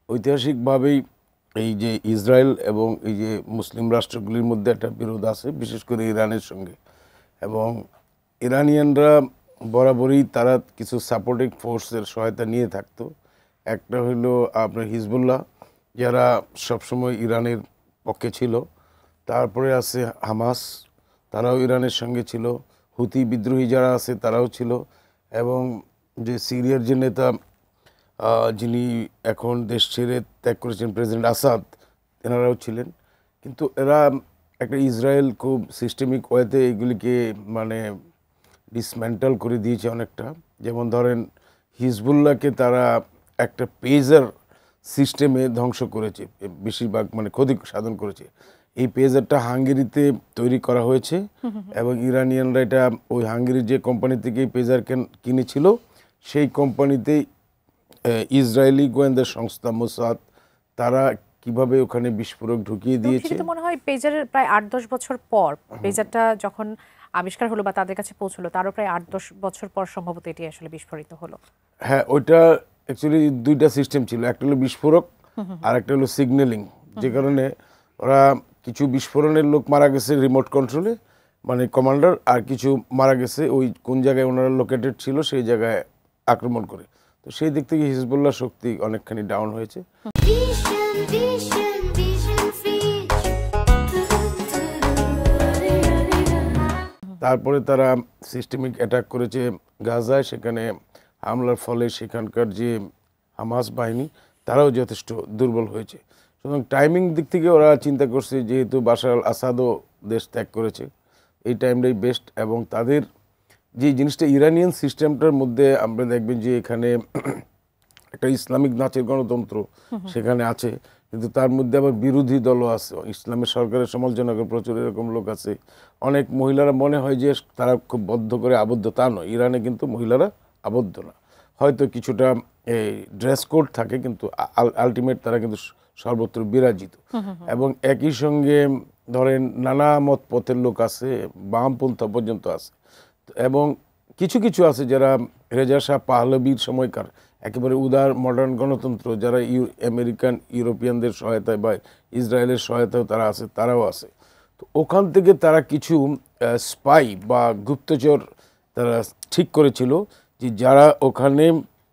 ঐতিহাসিকভাবেই এই যে ইসরায়েল এবং এই যে মুসলিম রাষ্ট্রগুলির মধ্যে একটা বিরোধ আছে, বিশেষ করে ইরানের সঙ্গে। এবং ইরানিয়ানরা বরাবরই তারা কিছু সাপোর্টিং ফোর্সের সহায়তা নিয়ে থাকতো। একটা হইলো আপনার হিজবুল্লাহ, যারা সবসময় ইরানের পক্ষে ছিল। তারপরে আছে হামাস, তারাও ইরানের সঙ্গে ছিল। হুতি বিদ্রোহী যারা আছে তারাও ছিল। এবং যে সিরিয়ার যে নেতা যিনি এখন দেশ ছেড়ে ত্যাগ করেছেন, প্রেসিডেন্ট আসাদ, এনারাও ছিলেন। কিন্তু এরা একটা ইসরায়েল খুব সিস্টেমিক ওয়েতে এগুলিকে মানে ডিসমেন্টাল করে দিয়েছে অনেকটা। যেমন ধরেন হিজবুল্লাহকে তারা একটা পেজার সিস্টেমে ধ্বংস করেছে, বেশিরভাগ মানে ক্ষতি সাধন করেছে। এই পেজারটা হাঙ্গেরিতে তৈরি করা হয়েছে এবং ইরানিয়ানরা এটা ওই হাঙ্গেরির যে কোম্পানি থেকে এই পেজার কিনেছিল সেই কোম্পানিতেই ইসরায়েলি গোয়েন্দা সংস্থা মোসাদ তারা কিভাবে ওখানে বিস্ফোরক ঢুকিয়ে দিয়েছে। তো মনে হয় পেজারের প্রায় 8-10 বছর পর পেজারটা যখন আবিষ্কার হলো বা তাদের কাছে পৌঁছলো, তারও প্রায় 8-10 বছর পর সম্ভবত এটি আসলে বিস্ফোরিত হলো। হ্যাঁ, ওইটা অ্যাকচুয়ালি দুইটা সিস্টেম ছিল, একটা হলো বিস্ফোরক আর একটা হলো সিগন্যালিং। যে কারণে ওরা কিছু বিস্ফোরণের লোক মারা গেছে রিমোট কন্ট্রোলে, মানে কমান্ডার, আর কিছু মারা গেছে ওই কোন জায়গায় ওনারা লোকেটেড ছিল সেই জায়গায় আক্রমণ করে। তো সেই দিক থেকে হিজবুল্লাহ শক্তি অনেকখানি ডাউন হয়েছে। তারপরে তারা সিস্টেমিক অ্যাটাক করেছে গাজায়, সেখানে হামলার ফলে সেখানকার যে হামাস বাহিনী তারাও যথেষ্ট দুর্বল হয়েছে। সুতরাং টাইমিং দিক থেকে ওরা চিন্তা করছে যেহেতু বাশার আল আসাদও দেশ ত্যাগ করেছে, এই টাইমটাই বেস্ট। এবং তাদের যে জিনিসটা ইরানিয়ান সিস্টেমটার মধ্যে আমরা দেখবেন যে এখানে একটা ইসলামিক নাচের গণতন্ত্র সেখানে আছে, কিন্তু তার মধ্যে আবার বিরোধী দলও আছে, ইসলামের সরকারের সমালোচনা করে প্রচুর এরকম লোক আছে। অনেক মহিলারা মনে হয় যে তারা খুব বদ্ধ করে আবদ্ধ, তা নয়। ইরানে কিন্তু মহিলারা আবদ্ধ না, হয়তো কিছুটা এই ড্রেস কোড থাকে, কিন্তু আলটিমেট তারা কিন্তু সর্বত্র বিরাজিত। এবং একই সঙ্গে ধরেন নানা মত পথের লোক আছে, বামপন্থা পর্যন্ত আছে। এবং কিছু কিছু আছে যারা রেজা শাহ পাহলবির সময়কার একেবারে উদার মডার্ন গণতন্ত্র, যারা আমেরিকান ইউরোপিয়ানদের সহায়তায় বা ইসরায়েলের সহায়তায় তারা আছে, তারাও আছে। তো ওখান থেকে তারা কিছু স্পাই বা গুপ্তচর তারা ঠিক করেছিল যে যারা ওখানে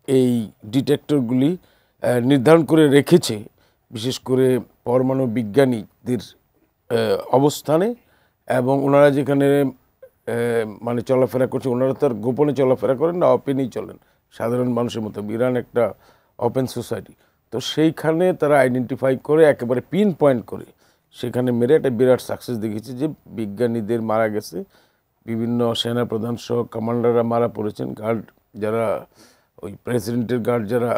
এই ডিটেক্টরগুলি নির্ধারণ করে রেখেছে, বিশেষ করে পরমাণু বিজ্ঞানীদের অবস্থানে, এবং ওনারা যেখানে মানে চলাফেরা করছে, ওনারা তো আর গোপনে চলাফেরা করেন না, ওপেনই চলেন সাধারণ মানুষের মতো। ইরান একটা ওপেন সোসাইটি, তো সেইখানে তারা আইডেন্টিফাই করে একেবারে পিন পয়েন্ট করে সেখানে মেরে একটা বিরাট সাকসেস দেখিয়েছে যে বিজ্ঞানীদের মারা গেছে, বিভিন্ন সেনা প্রধান সহ কমান্ডাররা মারা পড়েছেন, গার্ড যারা ওই প্রেসিডেন্টের গার্ড যারা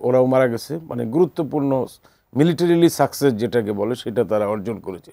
ওরাও মারা গেছে। মানে গুরুত্বপূর্ণ মিলিটারিলি সাকসেস যেটাকে বলে সেটা তারা অর্জন করেছে।